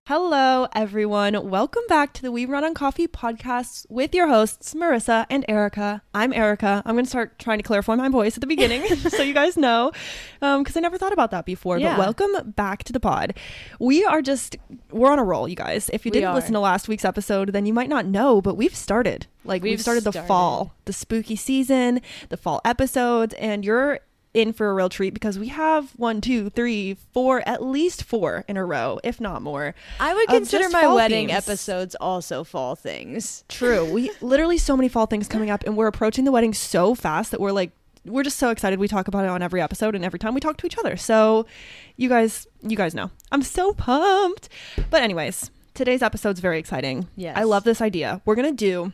Hello, everyone. Welcome back to the We Run on Coffee podcast with your hosts, Marissa and Arika. I'm Arika. I'm going to start trying to clarify my voice at the beginning so you guys know, because I never thought about that before. Yeah. But welcome back to the pod. We're on a roll, you guys. If you didn't listen to last week's episode, then you might not know, but we've started. We've started the fall, the spooky season, the fall episodes, and you're in for a real treat because we have 1, 2, 3, 4, at least 4 in a row, if not more. I would consider my wedding themes. episodes also fall things. True. We literally so many fall things coming up, and we're approaching the wedding so fast that we're just so excited. We talk about it on every episode and every time we talk to each other. So you guys know. I'm so pumped. But anyways, today's episode's very exciting. Yes. I love this idea. We're going to do,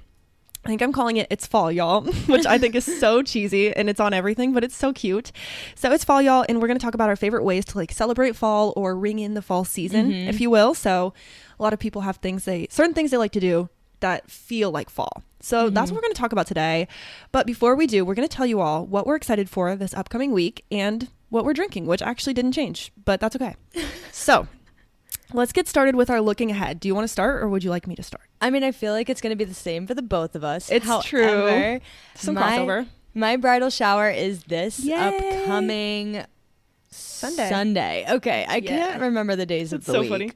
I think I'm calling it It's Fall, Y'all, which I think is so cheesy and it's on everything, but it's so cute. So it's Fall, Y'all, and we're going to talk about our favorite ways to celebrate fall or ring in the fall season, if you will. So a lot of people have certain things they like to do that feel like fall. So that's what we're going to talk about today. But before we do, we're going to tell you all what we're excited for this upcoming week and what we're drinking, which actually didn't change, but that's okay. So let's get started with our looking ahead. Do you want to start or would you like me to start? I mean, I feel like it's going to be the same for the both of us. It's true. Some crossover. My bridal shower is this Yay. upcoming Sunday. Okay, I can't remember the days of the week. Funny.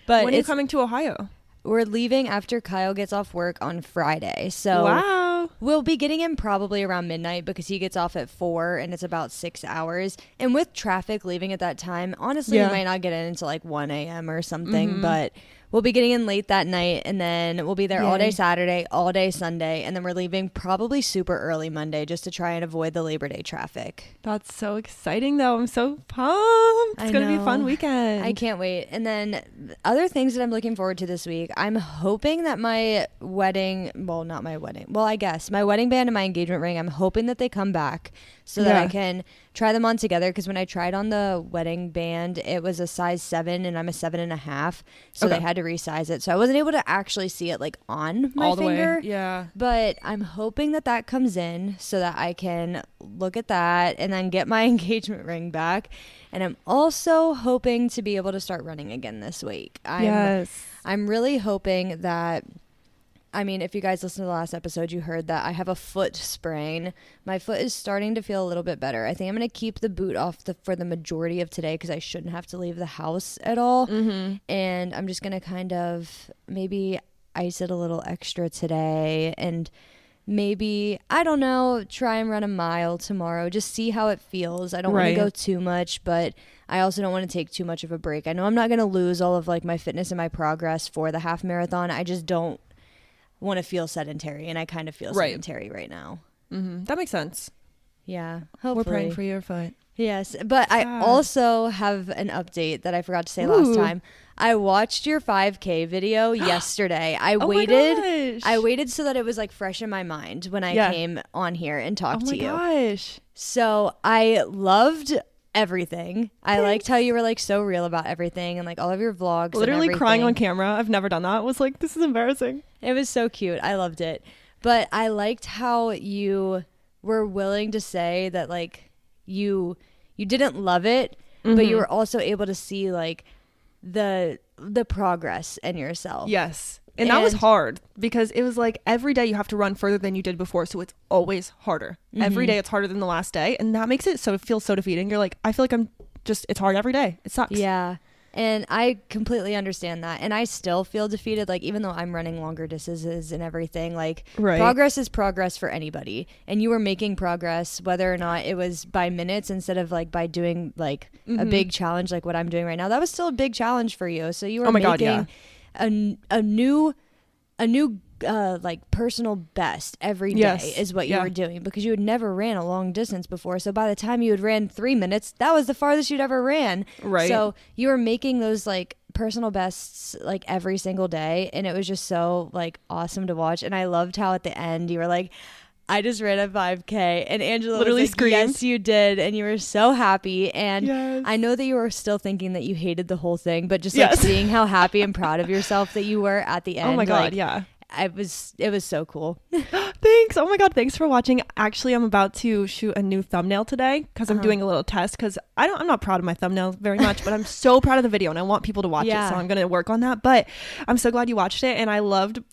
But when are you coming to Ohio? We're leaving after Kyle gets off work on Friday. So wow. We'll be getting him probably around midnight because he gets off at 4 and it's about 6 hours. And with traffic leaving at that time, honestly, we might not get in until 1 a.m. or something. But we'll be getting in late that night, and then we'll be there all day Saturday, all day Sunday, and then we're leaving probably super early Monday just to try and avoid the Labor Day traffic. That's so exciting, though. I'm so pumped. It's going to be a fun weekend. I can't wait. And then other things that I'm looking forward to this week, I'm hoping that my wedding, well, not my wedding, well, I guess my wedding band and my engagement ring, I'm hoping that they come back so that I can try them on together, because when I tried on the wedding band, it was a size 7 and I'm a 7.5, so they had to resize it, so I wasn't able to actually see it on my finger. Yeah, but I'm hoping that that comes in so that I can look at that and then get my engagement ring back. And I'm also hoping to be able to start running again this week. I'm really hoping that, I mean, if you guys listened to the last episode, you heard that I have a foot sprain. My foot is starting to feel a little bit better. I think I'm going to keep the boot off for the majority of today because I shouldn't have to leave the house at all. And I'm just going to kind of maybe ice it a little extra today and maybe, I don't know, try and run a mile tomorrow. Just see how it feels. I don't want to go too much, but I also don't want to take too much of a break. I know I'm not going to lose all of my fitness and my progress for the half marathon. I just don't want to feel sedentary, and I kind of feel sedentary right now. That makes sense. Yeah, hopefully. We're praying for your foot. Yes, but I also have an update that I forgot to say last time. I watched your 5K video yesterday. I waited so that it was fresh in my mind when I came on here and talked to you. Oh my gosh. So I loved everything. I liked how you were so real about everything and all of your vlogs. Literally crying on camera. I've never done that. I was like, this is embarrassing. It was so cute. I loved it. But I liked how you were willing to say that you didn't love it, but you were also able to see the progress in yourself. Yes. And that was hard because it was every day you have to run further than you did before. So it's always harder. Every day it's harder than the last day. And that makes it feel so defeating. You're I feel like it's hard every day. It sucks. Yeah. And I completely understand that. And I still feel defeated, even though I'm running longer distances and everything, progress is progress for anybody. And you were making progress, whether or not it was by minutes instead of by doing a big challenge like what I'm doing right now. That was still a big challenge for you. So you were making a new personal best every day is what you were doing, because you had never ran a long distance before. So by the time you had ran 3 minutes, that was the farthest you'd ever ran. Right. So you were making those personal bests every single day, and it was just so awesome to watch. And I loved how at the end you were I just ran a 5K, and Angela literally was screamed. Yes, you did, and you were so happy. And yes. I know that you were still thinking that you hated the whole thing, but just seeing how happy and proud of yourself that you were at the end. Oh my God, yeah. it was so cool. Thanks. Oh my God. Thanks for watching. Actually, I'm about to shoot a new thumbnail today because I'm doing a little test because I'm not proud of my thumbnail very much, but I'm so proud of the video and I want people to watch it. So I'm going to work on that. But I'm so glad you watched it. And I loved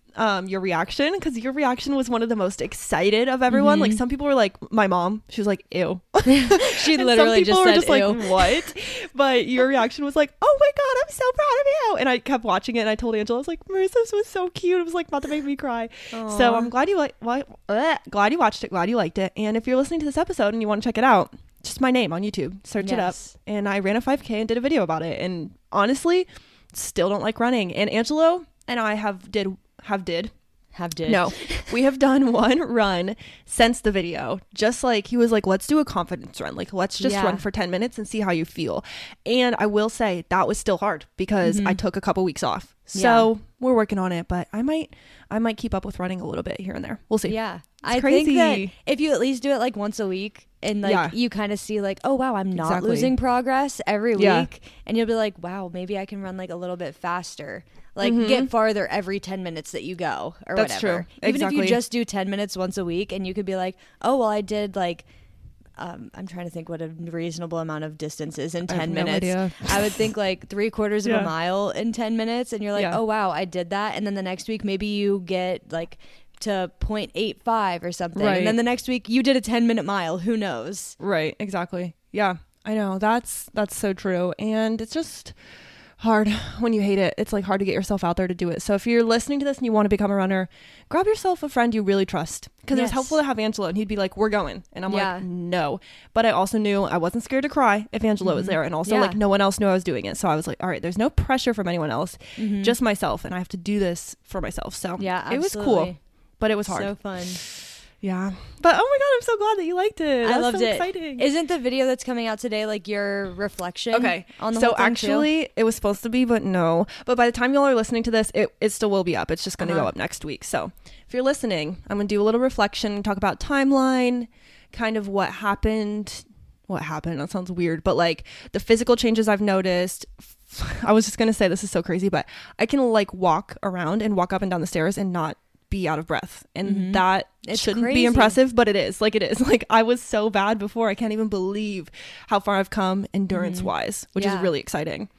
your reaction because your reaction was one of the most excited of everyone. Like some people were like, my mom, she was like, ew. She literally just said, just ew. Like, what? But your reaction was like, oh my God, I'm so proud of you. And I kept watching it and I told Angela, I was like, Marissa, this was so cute. It was like about to make me cry. Aww. So I'm glad you glad you watched it, glad you liked it. And if you're listening to this episode and you want to check it out, just my name on YouTube, search it up. And I ran a 5K and did a video about it. And honestly, still don't like running. And Angelo and I No, we have done one run since the video. Just like he was like, let's do a confidence run. Like, let's just run for 10 minutes and see how you feel. And I will say that was still hard because I took a couple weeks off. So we're working on it, but I might keep up with running a little bit here and there. We'll see. Yeah. I think that if you at least do it like once a week and like you kind of see like, oh wow, I'm not losing progress every week. And you'll be like, wow, maybe I can run like a little bit faster. Like get farther every 10 minutes that you go or That's whatever. True. Even if you just do 10 minutes once a week and you could be like, oh, well, I did like, I'm trying to think what a reasonable amount of distance is in 10 minutes. No I would think like 3/4 of a mile in 10 minutes. And you're like, oh, wow, I did that. And then the next week, maybe you get like to 0.85 or something. Right. And then the next week you did a 10-minute mile. Who knows? Right. Exactly. Yeah, I know. That's so true. And it's just hard when you hate it. It's like hard to get yourself out there to do it. So if you're listening to this and you want to become a runner, grab yourself a friend you really trust, because it was helpful to have Angelo and he'd be like, we're going, and I'm like, no. But I also knew I wasn't scared to cry if Angelo was there, and also like no one else knew I was doing it. So I was like, all right, there's no pressure from anyone else, just myself, and I have to do this for myself. So it was cool, but it was hard. So fun. Yeah. But oh my God, I'm so glad that you liked it. I loved so it. Exciting. Isn't the video that's coming out today like your reflection? Okay. On the so whole thing actually too? It was supposed to be, but no. But by the time y'all are listening to this, it still will be up. It's just going to go up next week. So if you're listening, I'm going to do a little reflection, talk about timeline, kind of what happened. That sounds weird, but like the physical changes I've noticed. I was just going to say, this is so crazy, but I can like walk around and walk up and down the stairs and not be out of breath, and that shouldn't be impressive, but it is. Like I was so bad before. I can't even believe how far I've come endurance wise, which is really exciting.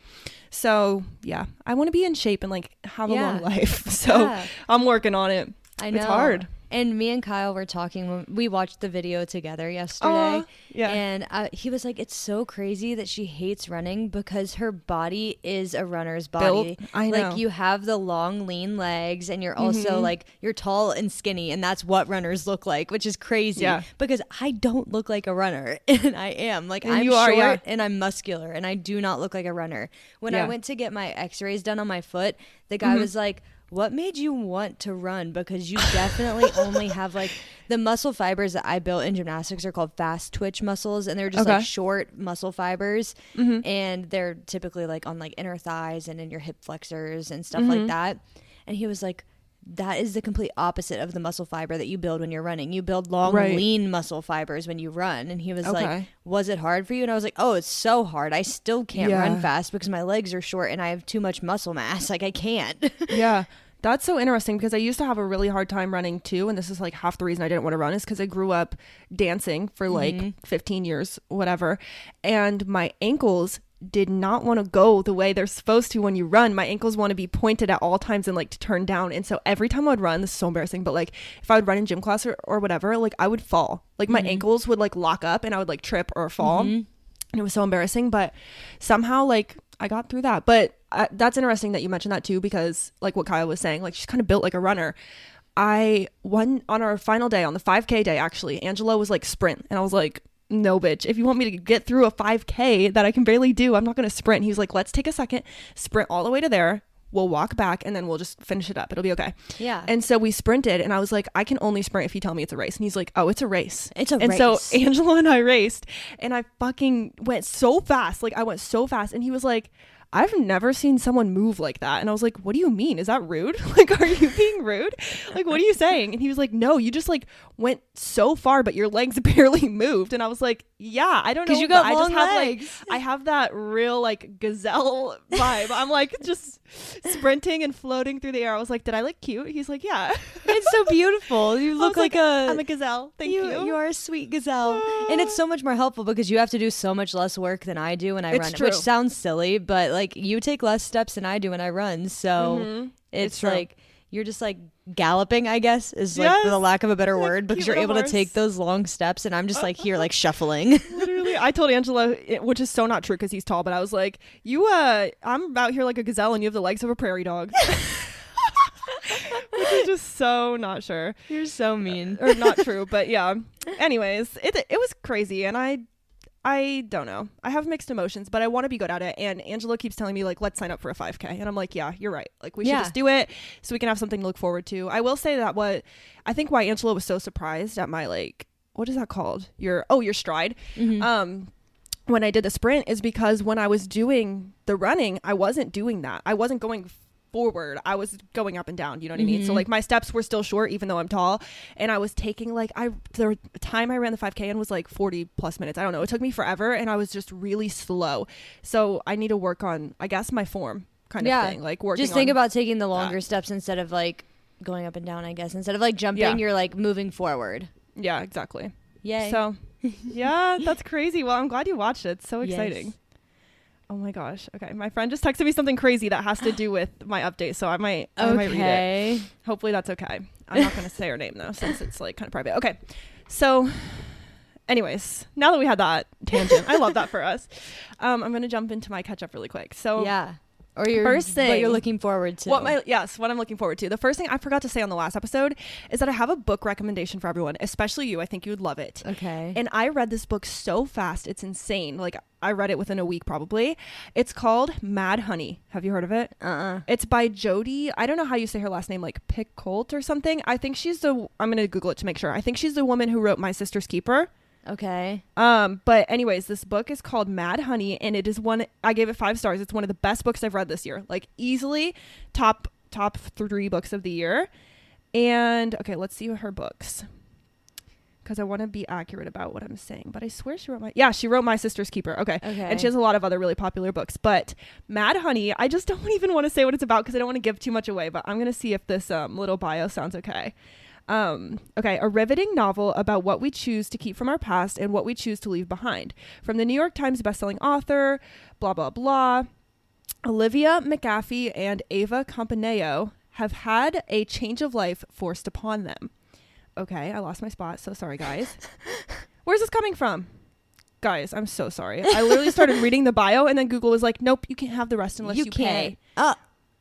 So yeah, I want to be in shape and like have a long life. So I'm working on it. I know it's hard. And me and Kyle were talking when we watched the video together yesterday. And he was like, it's so crazy that she hates running because her body is a runner's body. I know. Like you have the long, lean legs, and you're also like, you're tall and skinny, and that's what runners look like, which is crazy. Yeah. Because I don't look like a runner, and I am. Like I'm short and I'm muscular, and I do not look like a runner. When I went to get my x-rays done on my foot, the guy was like, what made you want to run? Because you definitely only have like the muscle fibers that I built in gymnastics are called fast twitch muscles, and they're just like short muscle fibers, and they're typically like on like inner thighs and in your hip flexors and stuff like that. And he was like, that is the complete opposite of the muscle fiber that you build when you're running. You build long, lean muscle fibers when you run. And he was like, was it hard for you? And I was like, oh, it's so hard. I still can't run fast because my legs are short and I have too much muscle mass. Like I can't. Yeah. That's so interesting because I used to have a really hard time running too. And this is like half the reason I didn't want to run is because I grew up dancing for like 15 years, whatever. And my ankles did not want to go the way they're supposed to when you run. My ankles want to be pointed at all times and like to turn down. And so every time I would run, this is so embarrassing, but like if I would run in gym class or whatever, like I would fall. Like my ankles would like lock up and I would like trip or fall. And it was so embarrassing, but somehow like I got through that. But that's interesting that you mentioned that too, because like what Kyle was saying, like she's kind of built like a runner. I won on our final day, on the 5K day actually, Angelo was like sprint, and I was like, no bitch, if you want me to get through a 5K that I can barely do, I'm not going to sprint. And he was like, let's take a second, sprint all the way to there, we'll walk back, and then we'll just finish it up, it'll be okay. Yeah. And so we sprinted, and I was like, I can only sprint if you tell me it's a race. And he's like, oh, it's a race. It's a race. And so Angelo and I raced, and I fucking went so fast, like I went so fast, and he was like, I've never seen someone move like that. And I was like, what do you mean? Is that rude? Like, are you being rude? Like, what are you saying? And he was like, no, you just like went so far, but your legs barely moved. And I was like, yeah, I don't know. Because you got I long just have legs. like, I have that real like gazelle vibe. I'm like just sprinting and floating through the air. I was like, did I look cute? He's like, yeah. It's so beautiful. You look like I'm a gazelle. Thank you. You are a sweet gazelle. And it's so much more helpful because you have to do so much less work than I do when I run. True. Which sounds silly, but like you take less steps than I do when I run. So it's like you're just like galloping, I guess, is like for the lack of a better word, because you're able to take those long steps, and I'm just like here like shuffling. Literally, I told Angela, which is so not true because he's tall, but I was like, I'm out here like a gazelle and you have the legs of a prairie dog. Which is just so not sure. You're so mean. Or not true, but yeah. Anyways, it was crazy, and I don't know. I have mixed emotions, but I want to be good at it. And Angela keeps telling me like, let's sign up for a 5K. And I'm like, yeah, you're right. Like we should just do it so we can have something to look forward to. I will say that why Angela was so surprised at my like, what is that called? Your stride. When I did the sprint is because when I was doing the running, I wasn't doing that. I wasn't going forward. I was going up and down, you know what I mean? So like my steps were still short even though I'm tall, and I was taking like the time I ran the 5K and was like 40 plus minutes. I don't know, it took me forever and I was just really slow. So I need to work on, I guess, my form kind of thing, like working just think about taking the longer steps instead of like going up and down, I guess. Instead of like jumping, you're like moving forward. Yeah, exactly. Yay. So yeah, that's crazy. Well, I'm glad you watched it. It's so exciting. Yes. Oh my gosh. Okay. My friend just texted me something crazy that has to do with my update. So I might read it. Hopefully that's okay. I'm not going to say her name though, since it's like kind of private. Okay. So anyways, now that we had that tangent, I love that for us. I'm going to jump into my catch up really quick. So yeah. Or your first thing, what you're looking forward to. What I'm looking forward to. The first thing I forgot to say on the last episode is that I have a book recommendation for everyone, especially you. I think you would love it. Okay. And I read this book so fast. It's insane. Like I read it within a week probably. It's called Mad Honey. Have you heard of it? It's by Jodi. I don't know how you say her last name, like Picoult or something. I think I'm going to Google it to make sure. I think she's the woman who wrote My Sister's Keeper. Okay. But anyways, this book is called Mad Honey, and it is I gave it 5 stars. It's one of the best books I've read this year. Like easily top 3 books of the year. And okay, let's see her books, because I want to be accurate about what I'm saying. But I swear she wrote My Sister's Keeper. Okay. And she has a lot of other really popular books. But Mad Honey, I just don't even want to say what it's about because I don't want to give too much away. But I'm going to see if this little bio sounds okay. Okay, a riveting novel about what we choose to keep from our past and what we choose to leave behind. From the New York Times bestselling author, blah, blah, blah. Olivia McAfee and Ava Campanello have had a change of life forced upon them. Okay, I lost my spot. So sorry, guys. Where's this coming from? Guys, I'm so sorry. I literally started reading the bio and then Google was like, nope, you can't have the rest unless you pay.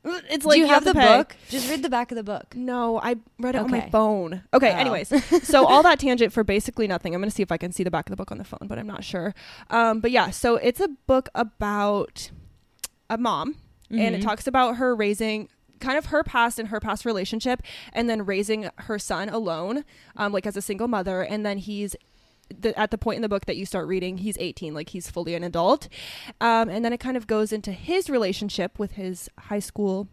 It's like, do you have the pay. book? Just read the back of the book. No, I read it on my phone. Okay, anyways. So all that tangent for basically nothing. I'm going to see if I can see the back of the book on the phone, but I'm not sure. But yeah, so it's a book about a mom, and it talks about her raising kind of her past and her past relationship, and then raising her son alone, like as a single mother. And then he's at the point in the book that you start reading, he's 18, like he's fully an adult. And then it kind of goes into his relationship with his high school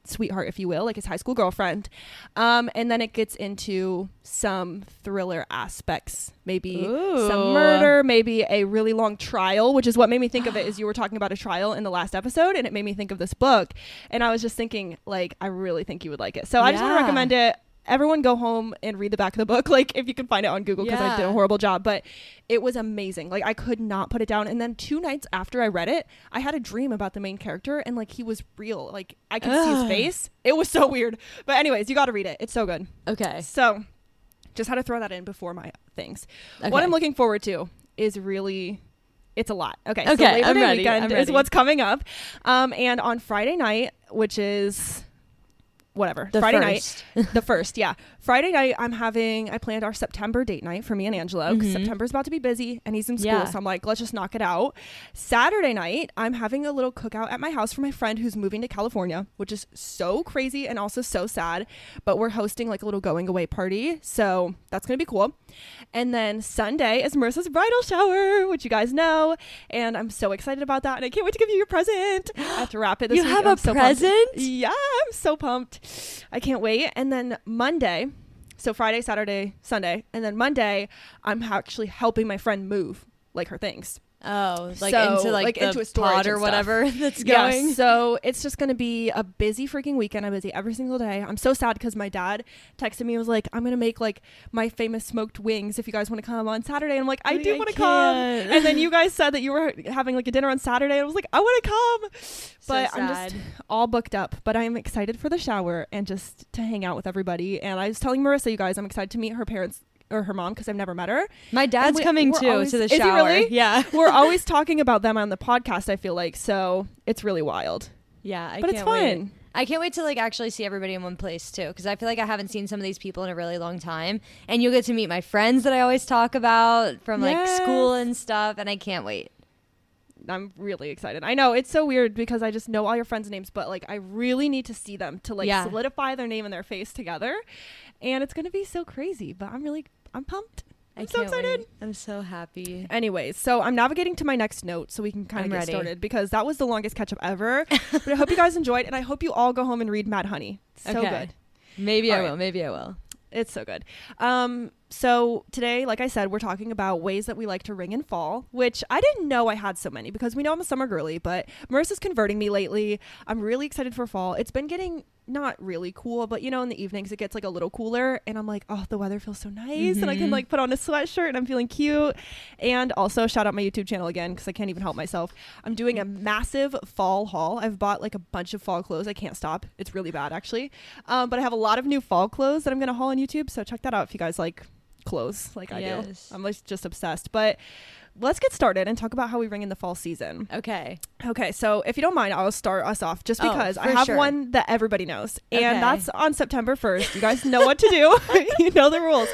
sweetheart, if you will, like his high school girlfriend. And then it gets into some thriller aspects, maybe some murder, maybe a really long trial, which is what made me think of it. Is you were talking about a trial in the last episode, and it made me think of this book. And I was just thinking, like, I really think you would like it. So I just want to recommend it. Everyone go home and read the back of the book, like if you can find it on Google, because I did a horrible job, but it was amazing. Like I could not put it down. And then 2 nights after I read it, I had a dream about the main character, and like he was real. Like I could see his face. It was so weird. But anyways, you got to read it. It's so good. Okay. So just had to throw that in before my things. Okay. What I'm looking forward to is it's a lot. Okay. So Labor Day weekend is what's coming up. And on Friday night, which is whatever. The Friday first. night. The first, yeah. Friday night, I planned our September date night for me and Angelo because September's about to be busy and he's in school. So I'm like, let's just knock it out. Saturday night, I'm having a little cookout at my house for my friend who's moving to California, which is so crazy and also so sad. But we're hosting like a little going away party. So that's going to be cool. And then Sunday is Marissa's bridal shower, which you guys know. And I'm so excited about that. And I can't wait to give you your present. I have to wrap it this week. You have a present? Pumped. Yeah, I'm so pumped. I can't wait. And then Monday, so Friday, Saturday, Sunday, and then Monday, I'm actually helping my friend move like her things. Oh, like so, into like the into a storage pod or whatever that's going. Yeah, so it's just going to be a busy freaking weekend. I'm busy every single day. I'm so sad because my dad texted me and was like, I'm going to make like my famous smoked wings if you guys want to come on Saturday. And I'm like, I do want to come. And then you guys said that you were having like a dinner on Saturday. And I was like, I want to come. But I'm just all booked up. But I'm excited for the shower and just to hang out with everybody. And I was telling Marissa, you guys, I'm excited to meet her parents or her mom because I've never met her. My dad's coming too to the shower. Is he really? Yeah. We're always talking about them on the podcast, I feel like. So it's really wild. Yeah. But it's fun. I can't wait to like actually see everybody in one place too, because I feel like I haven't seen some of these people in a really long time. And you'll get to meet my friends that I always talk about from like school and stuff. And I can't wait. I'm really excited. I know it's so weird because I just know all your friends' names, but like I really need to see them to like solidify their name and their face together. And it's going to be so crazy, but I'm pumped. I'm so excited. Wait. I'm so happy. Anyways, so I'm navigating to my next note so we can kind of get started because that was the longest catch up ever. But I hope you guys enjoyed, and I hope you all go home and read Mad Honey. It's so good. Maybe I will. Maybe I will. It's so good. So today, like I said, we're talking about ways that we like to ring in fall, which I didn't know I had so many because we know I'm a summer girly, but Marissa's converting me lately. I'm really excited for fall. It's been getting not really cool, but you know, in the evenings it gets like a little cooler and I'm like, oh, the weather feels so nice and I can like put on a sweatshirt and I'm feeling cute. And also shout out my YouTube channel again because I can't even help myself. I'm doing a massive fall haul. I've bought like a bunch of fall clothes. I can't stop. It's really bad actually. But I have a lot of new fall clothes that I'm going to haul on YouTube. So check that out if you guys like clothes like I do. I'm like just obsessed. But let's get started and talk about how we ring in the fall season. Okay, so if you don't mind, I'll start us off just because I have one that everybody knows, and that's on September 1st. You guys know what to do. You know the rules.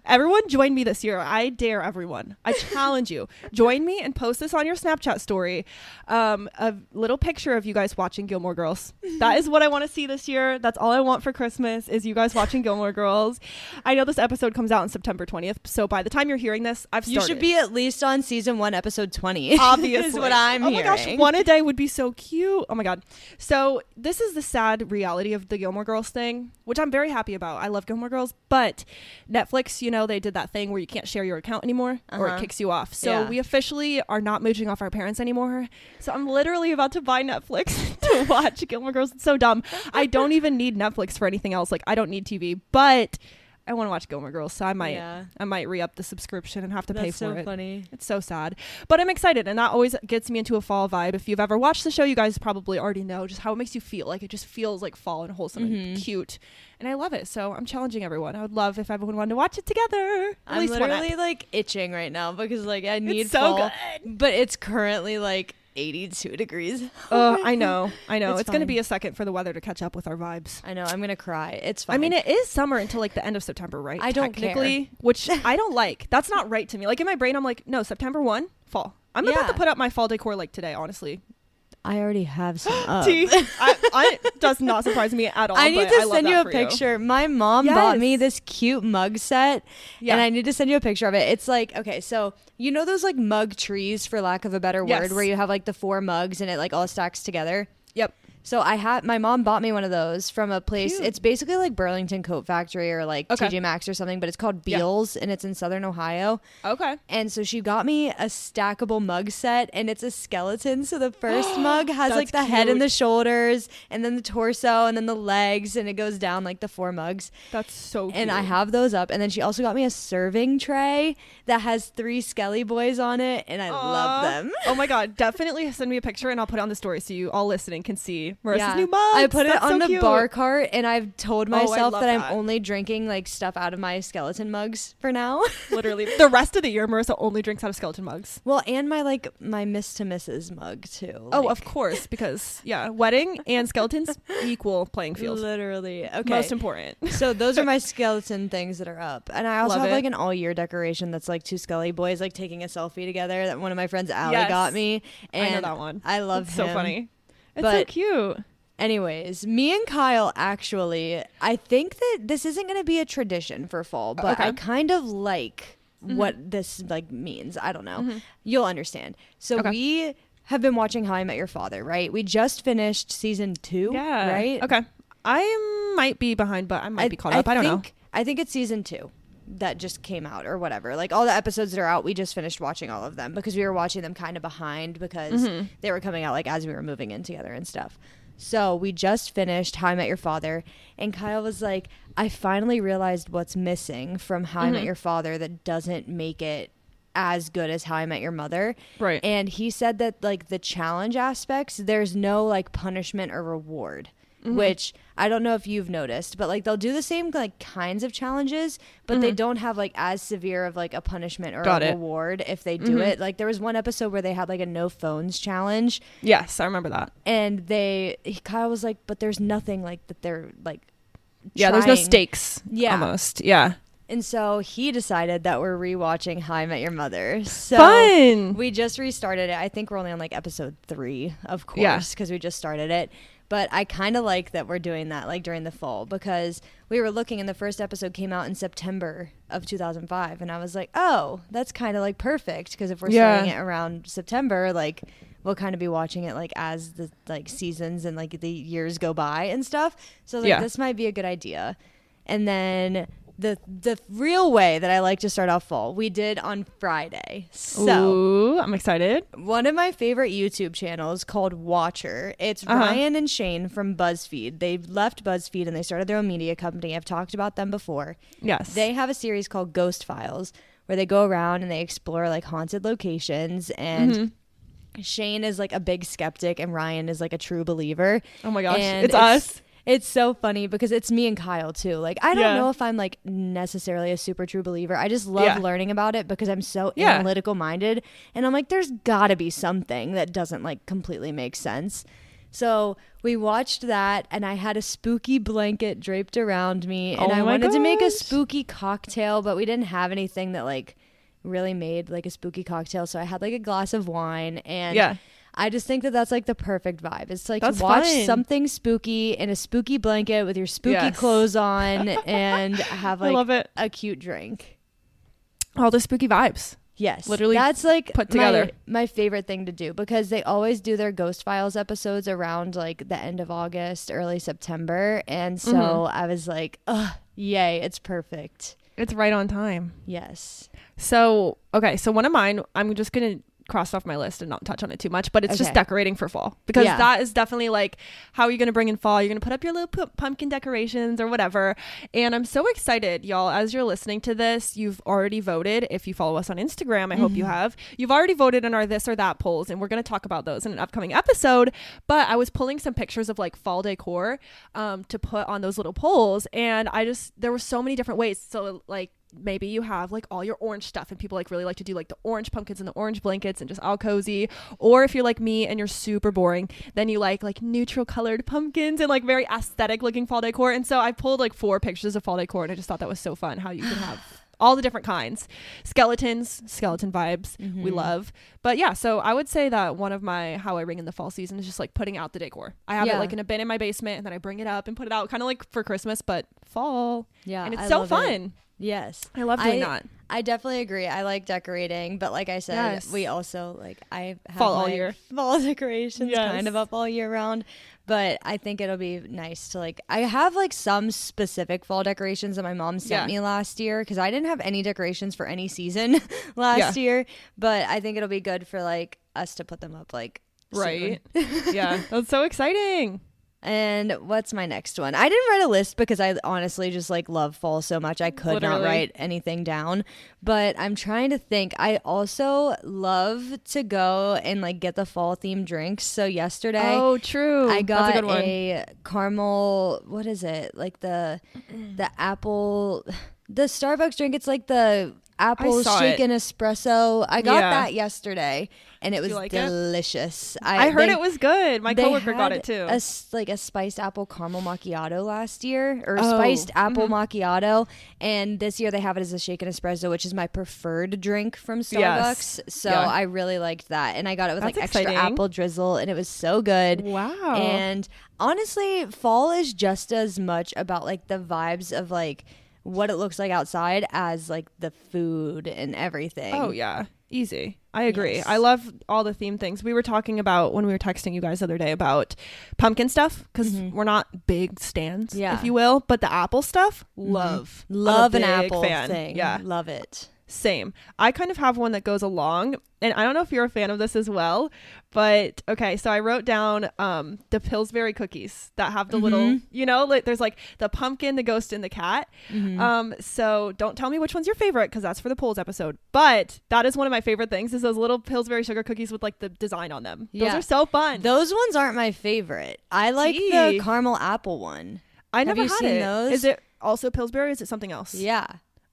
Everyone join me this year. I dare everyone. I challenge you. Join me and post this on your Snapchat story. A little picture of you guys watching Gilmore Girls. That is what I want to see this year. That's all I want for Christmas is you guys watching Gilmore Girls. I know this episode comes out on September 20th. So by the time you're hearing this, I've started. You should be at least on season 1, episode 20. Obviously. Is what I'm hearing. Oh my gosh, one a day would be so cute. Oh my God. So this is the sad reality of the Gilmore Girls thing, which I'm very happy about. I love Gilmore Girls, but Netflix, you know, they did that thing where you can't share your account anymore or it kicks you off. So we officially are not mooching off our parents anymore. So I'm literally about to buy Netflix to watch Gilmore Girls. It's so dumb. I don't even need Netflix for anything else. Like I don't need TV, but I want to watch Gilmore Girls, so I might re-up the subscription and have to pay for it. That's so funny. It's so sad, but I'm excited, and that always gets me into a fall vibe. If you've ever watched the show, you guys probably already know just how it makes you feel. Like it just feels like fall and wholesome and cute, and I love it. So I'm challenging everyone. I would love if everyone wanted to watch it together. I'm literally like itching right now because like I need fall, good. But it's currently like 82 degrees. I know. It's going to be a second for the weather to catch up with our vibes. I know. I'm going to cry. It's fine. I mean, it is summer until like the end of September, right? I don't care. Which I don't like. That's not right to me. Like in my brain, I'm like, no, September 1, fall. I'm about to put up my fall decor like today, honestly. I already have some up. I does not surprise me at all. I need to send you a picture. My mom bought me this cute mug set, and I need to send you a picture of it. It's like, okay, so you know those like mug trees, for lack of a better word, where you have like the 4 mugs and it like all stacks together? Yep. So my mom bought me one of those from a place. Cute. It's basically like Burlington Coat Factory or like TJ Maxx or something, but it's called Beals and it's in Southern Ohio. Okay. And so she got me a stackable mug set and it's a skeleton. So the first mug has like the head and the shoulders and then the torso and then the legs and it goes down like the 4 mugs. That's so cute. And I have those up. And then she also got me a serving tray that has 3 Skelly boys on it and I love them. Oh my God. Definitely send me a picture and I'll put it on the story so you all listening can see literally Marissa's new mug. I put it That's on so the cute. bar cart, and I've told myself love that that. I'm only drinking like stuff out of my skeleton mugs for now. Literally the rest of the year Marissa only drinks out of skeleton mugs. Well, and my Miss to Mrs. mug too. Oh, of course, because wedding and skeletons equal playing field. Literally. Okay. Most important. So those are my skeleton things that are up. And I also Love have it. like an all year decoration that's like two Skelly boys like taking a selfie together that one of my friends Allie Yes. got me. And I know that one. I love It's him. so funny. It's But so cute. anyways, me and Kyle actually, I think that this isn't going to be a tradition for fall, but Okay. I kind of like what this like means. I don't know. You'll understand. So we have been watching How I Met Your Father, right? We just finished season 2, right? Okay. I might be behind, but I might be caught up. I don't know. I think it's season 2 that just came out or whatever. Like all the episodes that are out, we just finished watching all of them because we were watching them kind of behind because they were coming out like as we were moving in together and stuff. So we just finished How I Met Your Father, and Kyle was like, I finally realized what's missing from How I Met Your Father that doesn't make it as good as How I Met Your Mother. Right. And he said that like the challenge aspects, there's no like punishment or reward. Which I don't know if you've noticed, but like they'll do the same like kinds of challenges, but they don't have like as severe of like a punishment or a reward if they do it. Like there was one episode where they had like a no phones challenge. Yes, I remember that. And Kyle was like, but there's nothing like that they're like Yeah, there's no trying. stakes. Yeah. Almost. Yeah. And so he decided that we're rewatching How I Met Your Mother. So Fun. we just restarted it. I think we're only on like episode 3, of course, Yeah. because we just started it. But I kind of like that we're doing that like during the fall because we were looking and the first episode came out in September of 2005. And I was like, oh, that's kind of like perfect because if we're starting it around September, like we'll kind of be watching it like as the like seasons and like the years go by and stuff. So I was like, this might be a good idea. And then the real way that I like to start off fall, we did on Friday. So Ooh, I'm excited. one of my favorite YouTube channels called Watcher. It's Ryan and Shane from BuzzFeed. They left BuzzFeed and they started their own media company. I've talked about them before. Yes. They have a series called Ghost Files where they go around and they explore like haunted locations and Shane is like a big skeptic and Ryan is like a true believer. Oh my gosh. And It's us. It's so funny because it's me and Kyle too. Like, I don't know if I'm like necessarily a super true believer. I just love learning about it because I'm so analytical minded. And I'm like, there's gotta be something that doesn't like completely make sense. So we watched that and I had a spooky blanket draped around me and I wanted to make a spooky cocktail, but we didn't have anything that like really made like a spooky cocktail. So I had like a glass of wine and I just think that that's like the perfect vibe. It's like to watch something spooky in a spooky blanket with your spooky clothes on and have like a cute drink. All the spooky vibes. Yes. Literally that's like put together. My favorite thing to do because they always do their Ghost Files episodes around like the end of August, early September. And so I was like, ugh, yay, it's perfect. It's right on time. Yes. So, okay. So one of mine, I'm just going to cross off my list and not touch on it too much, but it's just decorating for fall because that is definitely like how are you going to bring in fall. You're going to put up your little pumpkin decorations or whatever, and I'm so excited, y'all. As you're listening to this, you've already voted. If you follow us on Instagram, I hope you have. You've already voted in our this or that polls, and we're going to talk about those in an upcoming episode. But I was pulling some pictures of like fall decor to put on those little polls, and there were so many different ways. So like maybe you have like all your orange stuff and people like really like to do like the orange pumpkins and the orange blankets and just all cozy, or if you're like me and you're super boring, then you like neutral colored pumpkins and like very aesthetic looking fall decor. And so I pulled like 4 pictures of fall decor and I just thought that was so fun how you can have all the different kinds. Skeleton vibes we love. But yeah, so I would say that one of my how I ring in the fall season is just like putting out the decor. I have it like in a bin in my basement and then I bring it up and put it out kind of like for Christmas but fall. Yeah, and it's so fun. Yes. I love doing that. I definitely agree. I like decorating, but like I said, we also like I have fall all year. Fall decorations kind of up all year round. But I think it'll be nice to like I have like some specific fall decorations that my mom sent me last year because I didn't have any decorations for any season last year. But I think it'll be good for like us to put them up like right. Yeah. That's so exciting. And what's my next one? I didn't write a list because I honestly just like love fall so much. I could not write anything down, but I'm trying to think. I also love to go and like get the fall themed drinks. So yesterday, oh, true, I got a caramel. What is it? Like the apple, the Starbucks drink. It's like the apple shaken espresso. I got that yesterday, and it was delicious. I heard it was good. My coworker got it too. A spiced apple caramel macchiato last year, or spiced apple macchiato, and this year they have it as a shaken espresso, which is my preferred drink from Starbucks. So I really liked that, and I got it with extra apple drizzle, and it was so good. Wow! And honestly, fall is just as much about like the vibes of like what it looks like outside as like the food and everything. Oh yeah, easy. I agree. Yes. I love all the theme things. We were talking about when we were texting you guys the other day about pumpkin stuff because we're not big stands, if you will, but the apple stuff, love an apple thing. Yeah, love it. Same. I kind of have one that goes along, and I don't know if you're a fan of this as well, but okay, so I wrote down the Pillsbury cookies that have the little, you know, like there's like the pumpkin, the ghost, and the cat. So don't tell me which one's your favorite because that's for the polls episode, but that is one of my favorite things is those little Pillsbury sugar cookies with like the design on them. Those are so fun. Those ones aren't my favorite. I like the caramel apple one. I never had it. Those? Is it also Pillsbury or is it something else? Yeah.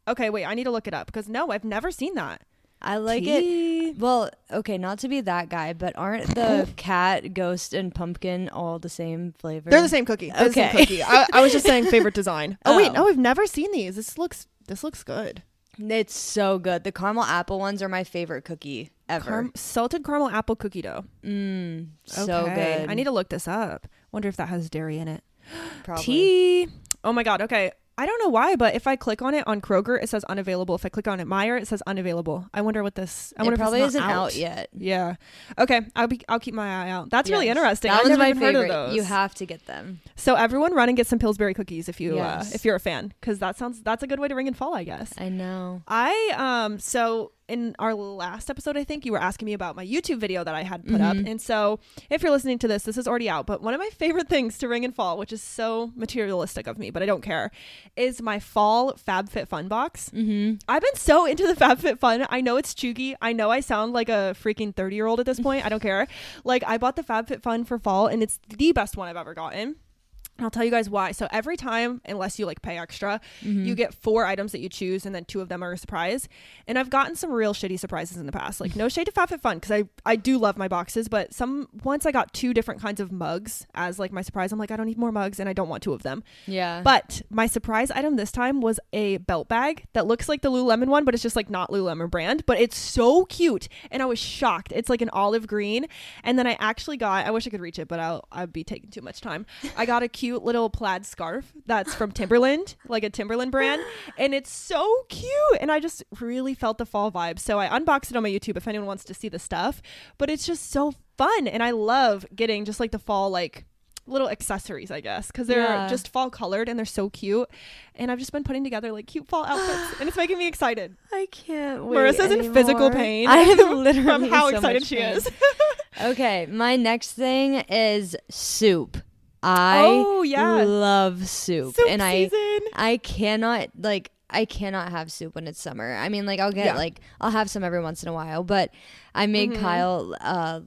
Okay, wait, I need to look it up because no, I've never seen that. I like it. Well, okay, not to be that guy, but aren't the cat, ghost, and pumpkin all the same flavor? They're the same cookie. They're the same cookie. I was just saying favorite design. Oh wait, no, I've never seen these. This looks good. It's so good. The caramel apple ones are my favorite cookie ever. Salted caramel apple cookie dough. So good. I need to look this up. Wonder if that has dairy in it. Probably. Tea. Oh my god. Okay. I don't know why, but if I click on it on Kroger, it says unavailable. If I click on it Meijer, it says unavailable. I wonder what this. I wonder it probably isn't out yet. Yeah. Okay. I'll keep my eye out. That's really interesting. That one's my favorite. Heard of those. You have to get them. So everyone, run and get some Pillsbury cookies if you if you're a fan, because that's a good way to ring in fall, I guess. I know. So in our last episode, I think you were asking me about my YouTube video that I had put up. And so if you're listening to this is already out. But one of my favorite things to ring in fall, which is so materialistic of me, but I don't care, is my fall FabFitFun box. I've been so into the FabFitFun. I know it's chuggy. I know I sound like a freaking 30-year-old at this point. I don't care. Like, I bought the FabFitFun for fall, and it's the best one I've ever gotten. And I'll tell you guys why. So every time, unless you like pay extra, you get 4 items that you choose, and then 2 of them are a surprise. And I've gotten some real shitty surprises in the past. Like, no shade to FabFitFun, because I do love my boxes, but once I got 2 different kinds of mugs as like my surprise. I'm like, I don't need more mugs, and I don't want 2 of them. Yeah. But my surprise item this time was a belt bag that looks like the Lululemon one, but it's just like not Lululemon brand, but it's so cute. And I was shocked. It's like an olive green. And then I actually got, I wish I could reach it, but I'd be taking too much time. I got a cute little plaid scarf that's from Timberland, like a Timberland brand, and it's so cute, and I just really felt the fall vibe. So I unboxed it on my YouTube if anyone wants to see the stuff, but it's just so fun, and I love getting just like the fall like little accessories, I guess, because they're just fall colored and they're so cute, and I've just been putting together like cute fall outfits and it's making me excited. I can't wait. Marissa's in physical pain. I am literally from how so excited she is. Okay, my next thing is soup. I love soup and season. I cannot have soup when it's summer. I mean, like I'll have some every once in a while, but I made Kyle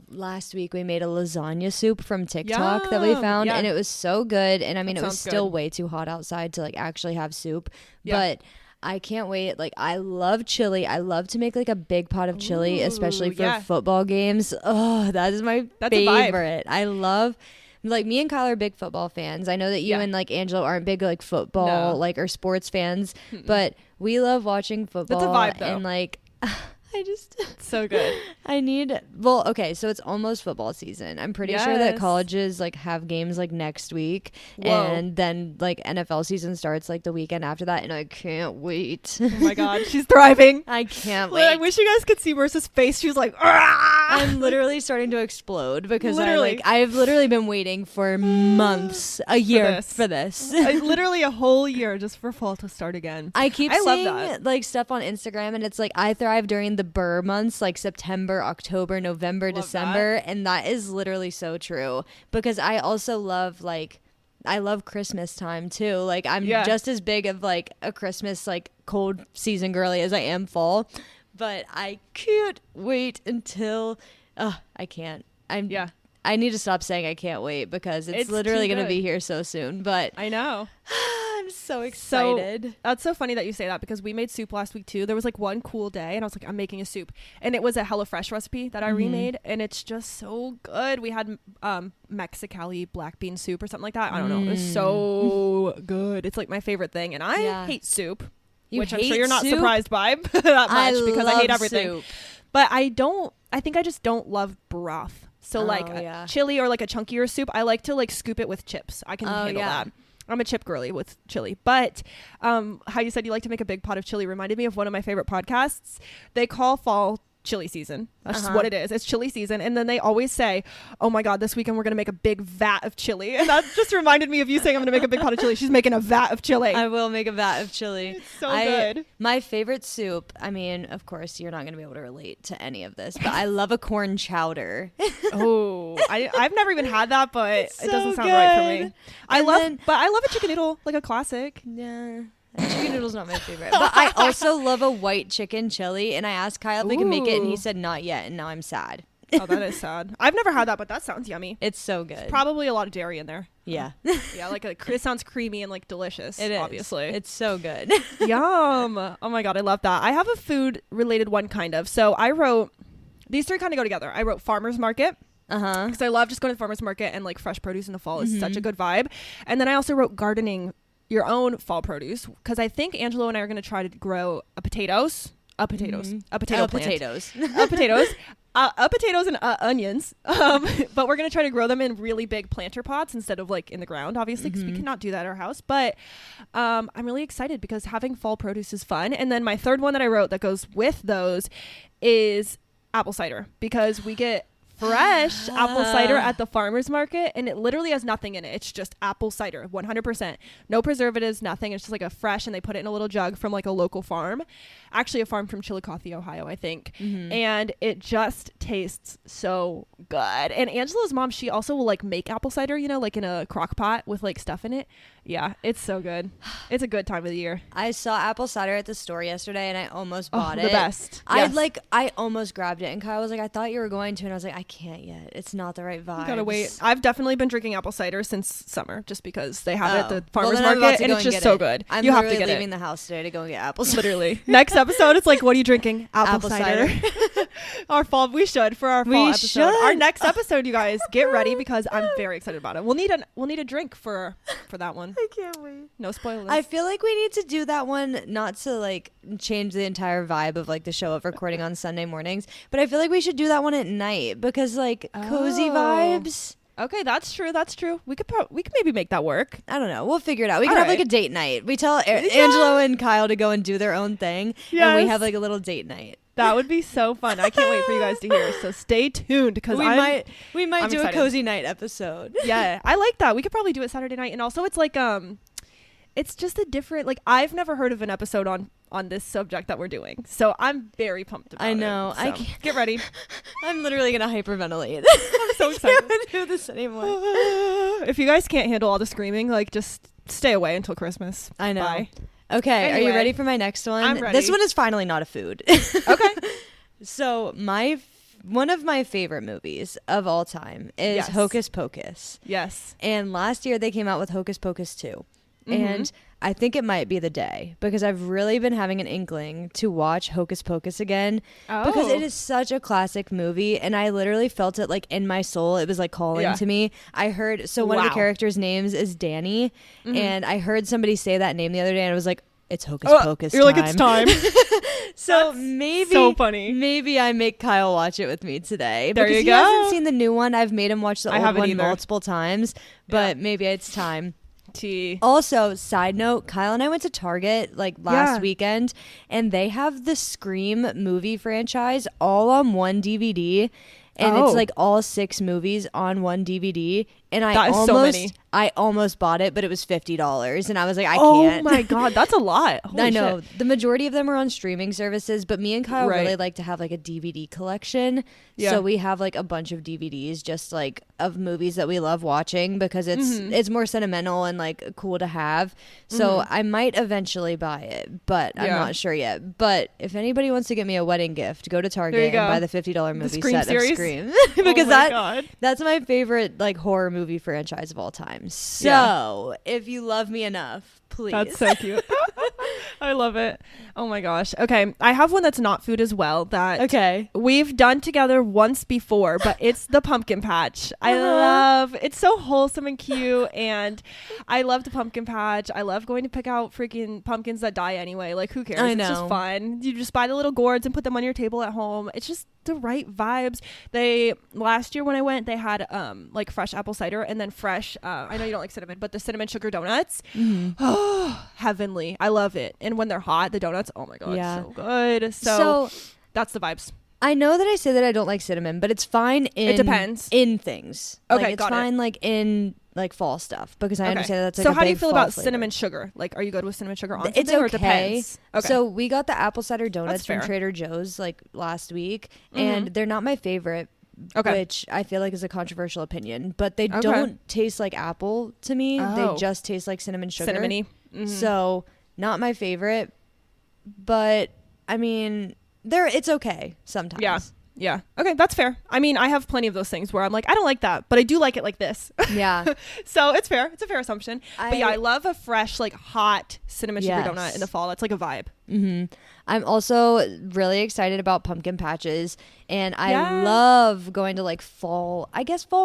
last week. We made a lasagna soup from TikTok that we found, and it was so good. And I mean, it was still way too hot outside to like actually have soup, but I can't wait. Like, I love chili. I love to make like a big pot of chili, especially for football games. Oh, that is my favorite. I love. Like, me and Kyle are big football fans. I know that you and like Angelo aren't big like football like or sports fans, but we love watching football. That's a vibe, though. And like, I just so good. Okay, so it's almost football season. I'm pretty sure that colleges like have games like next week. And then like NFL season starts like the weekend after that, and I can't wait. Oh my god, she's thriving. I can't wait. I wish you guys could see Marissa's face. She was like, "Argh!" I'm literally starting to explode because I've literally been waiting for months, a year for this. Literally a whole year just for fall to start again. I keep seeing like stuff on Instagram, and it's like, I thrive during the burr months, like September, October, November, Love December. that. And that is literally so true, because I also love I love Christmas time too. Like I'm just as big of like a Christmas like cold season girly as I am fall, but I can't wait until I can't. I need to stop saying I can't wait, because it's literally going to be here so soon. But I know. I'm so excited. So, that's so funny that you say that, because we made soup last week too. There was like one cool day and I was like, I'm making a soup, and it was a HelloFresh recipe that I remade, and it's just so good. We had Mexicali black bean soup or something like that. I don't know. It was so good. It's like my favorite thing, and I hate soup, which I'm sure you're not surprised by that much, because I hate everything. Soup. But I think I just don't love broth. So a chili or like a chunkier soup, I like to like scoop it with chips. I can handle that. I'm a chip girly with chili. But how you said you like to make a big pot of chili reminded me of one of my favorite podcasts. They call fall chili season. That's just what it is. It's chili season. And then they always say, oh my God, this weekend we're going to make a big vat of chili. And that just reminded me of you saying I'm going to make a big pot of chili. She's making a vat of chili. I will make a vat of chili. It's so good. My favorite soup, I mean, of course, you're not going to be able to relate to any of this, but I love a corn chowder. Oh, I've never even had that, but it doesn't sound good. right for me. I love a chicken noodle, like a classic. Yeah. Chicken noodle's not my favorite, but I also love a white chicken chili, and I asked Kyle if we can make it, and he said not yet, and now I'm sad. Oh, that is sad. I've never had that, but that sounds yummy. It's so good. It's probably a lot of dairy in there. Yeah. Yeah, it sounds creamy and like delicious. It is. Obviously. It's so good. Yum. Oh my God, I love that. I have a food related one kind of. So I wrote, these three kind of go together. I wrote farmer's market. Because I love just going to the farmer's market, and like fresh produce in the fall is such a good vibe. And then I also wrote gardening your own fall produce, because I think Angelo and I are going to try to grow a potato plant. Potatoes And onions, but we're going to try to grow them in really big planter pots instead of like in the ground, obviously, because we cannot do that at our house. But I'm really excited, because having fall produce is fun. And then my third one that I wrote that goes with those is apple cider, because we get fresh apple cider at the farmer's market, and it literally has nothing in it. It's just apple cider, 100%. No preservatives, nothing. It's just like a fresh, and they put it in a little jug from like a local farm. Actually, a farm from Chillicothe, Ohio, I think. And it just tastes so good. And Angela's mom, she also will like make apple cider, like in a crock pot with like stuff in it. Yeah, it's so good. It's a good time of the year. I saw apple cider at the store yesterday, and I almost bought it. The best. Yes. I almost grabbed it, and Kyle was like, I thought you were going to, and I was like, I can't yet. It's not the right vibe. Gotta wait. I've definitely been drinking apple cider since summer, just because they have it at the farmer's market, and it's just so good. You have to get leaving the house today to go and get apple cider. Literally. Next episode, it's like, what are you drinking? Apple cider. For our fall episode. Our next episode, you guys, get ready, because I'm very excited about it. We'll need a drink for that one. I can't wait. No spoilers. I feel like we need to do that one, not to like change the entire vibe of like the show of recording on Sunday mornings, but I feel like we should do that one at night, because like cozy vibes. Okay, that's true. We could maybe make that work. I don't know. We'll figure it out. We can have like a date night. We tell Angelo and Kyle to go and do their own thing, and we have like a little date night. That would be so fun. I can't wait for you guys to hear. So stay tuned, because we might do excited. a cozy night episode. Yeah, I like that. We could probably do it Saturday night, and also it's like it's just a different, like, I've never heard of an episode on this subject that we're doing, so I'm very pumped about it. I know. So, I can't get ready. I'm literally gonna hyperventilate. I'm so excited. I can't do this anymore. If you guys can't handle all the screaming, like, just stay away until Christmas. I know. Bye. Okay, anyway, are you ready for my next one? I'm ready. This one is finally not a food. Okay. So one of my favorite movies of all time is Hocus Pocus. Yes. And last year they came out with Hocus Pocus 2. And I think it might be the day, because I've really been having an inkling to watch Hocus Pocus again, because it is such a classic movie, and I literally felt it like in my soul. It was like calling to me. I heard, one of the characters' names is Danny, and I heard somebody say that name the other day, and I was like, it's Hocus Pocus You're time. like, it's time. So That's so funny. Maybe I make Kyle watch it with me today. There because you he go. hasn't seen the new one. I've made him watch the old one either. multiple times, but maybe it's time. Tea. Also, side note, Kyle and I went to Target like last weekend, and they have the Scream movie franchise all on one DVD. and it's like all 6 movies on one DVD. And I almost bought it, but it was $50, and I was like, I can't. Oh my god, that's a lot. Holy I know. shit. The majority of them are on streaming services, but me and Kyle really like to have like a DVD collection. Yeah. So we have like a bunch of DVDs just like of movies that we love watching because it's more sentimental and like cool to have. So I might eventually buy it, but I'm not sure yet. But if anybody wants to get me a wedding gift, go to Target and buy the $50 movie set series? of Scream because that's my favorite like horror movie franchise of all time. So if you love me enough, please. That's so cute. I love it. Oh my gosh. Okay, I have one that's not food as well that we've done together once before, but it's the pumpkin patch. I love it's so wholesome and cute, and I love the pumpkin patch. I love going to pick out freaking pumpkins that die anyway. Like, who cares? It's just fun. You just buy the little gourds and put them on your table at home. It's just the right vibes. Last year when I went, they had like fresh apple cider and then fresh I know you don't like cinnamon, but the cinnamon sugar donuts. Oh, heavenly. I love it. And when they're hot, the donuts, oh my god, so good. So that's the vibes. I know that I say that I don't like cinnamon, but it's fine it depends in things. Okay, like, it's fine like in like fall stuff because I understand that's like so a how do you feel about flavor. cinnamon sugar? Like, are you good with cinnamon sugar on it's something, okay. Or it depends? Okay. So we got the apple cider donuts from Trader Joe's like last week, and they're not my favorite. Which I feel like is a controversial opinion, but they don't taste like apple to me. They just taste like cinnamon sugar. Cinnamony. So not my favorite, but I mean, it's okay sometimes. Yeah. Okay, that's fair. I mean, I have plenty of those things where I'm like, I don't like that, but I do like it like this. Yeah. So it's fair. It's a fair assumption. But yeah, I love a fresh, like hot cinnamon sugar donut in the fall. It's like a vibe. I'm also really excited about pumpkin patches, and I love going to like fall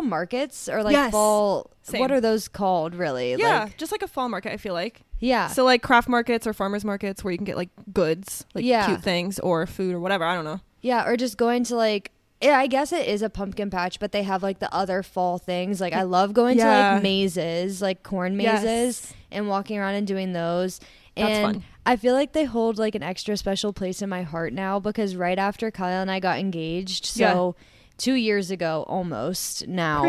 markets or like fall. Same. What are those called really? Yeah, like, just like a fall market, I feel like. Yeah. So like craft markets or farmers markets where you can get like goods, like cute things or food or whatever. I don't know. Yeah, or just going to like, I guess it is a pumpkin patch, but they have like the other fall things. Like I love going to like mazes, like corn mazes, and walking around and doing those. That's fun. I feel like they hold like an extra special place in my heart now because right after Kyle and I got engaged, so 2 years ago almost now,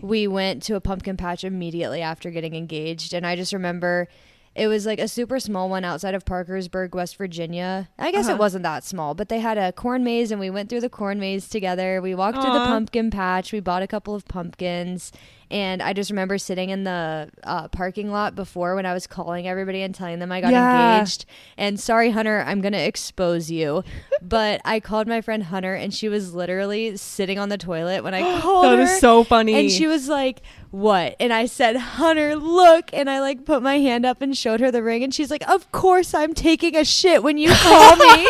we went to a pumpkin patch immediately after getting engaged. And I just remember it was like a super small one outside of Parkersburg, West Virginia. I guess it wasn't that small, but they had a corn maze and we went through the corn maze together. We walked through the pumpkin patch. We bought a couple of pumpkins. And I just remember sitting in the parking lot before when I was calling everybody and telling them I got engaged. And sorry, Hunter, I'm going to expose you. But I called my friend Hunter and she was literally sitting on the toilet when I called her. That is so funny. And she was like, what? And I said, Hunter, look. And I like put my hand up and showed her the ring. And she's like, of course I'm taking a shit when you call me.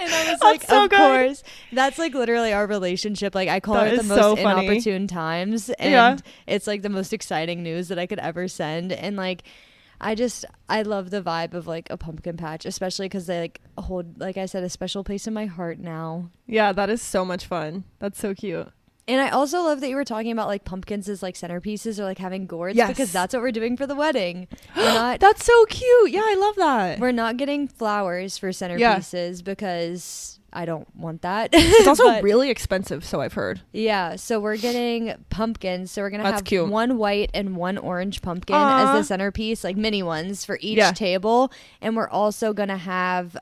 And I was like, of course. That's like literally our relationship. Like I call it the most inopportune times. And it's like the most exciting news that I could ever send. And like, I love the vibe of like a pumpkin patch, especially because they like hold, like I said, a special place in my heart now. Yeah, that is so much fun. That's so cute. And I also love that you were talking about like pumpkins as like centerpieces or like having gourds because that's what we're doing for the wedding. That's so cute. Yeah, I love that. We're not getting flowers for centerpieces because I don't want that. It's also really expensive, so I've heard. Yeah, so we're getting pumpkins. So we're going to have cute. One white and one orange pumpkin as the centerpiece, like mini ones for each table. And we're also going to have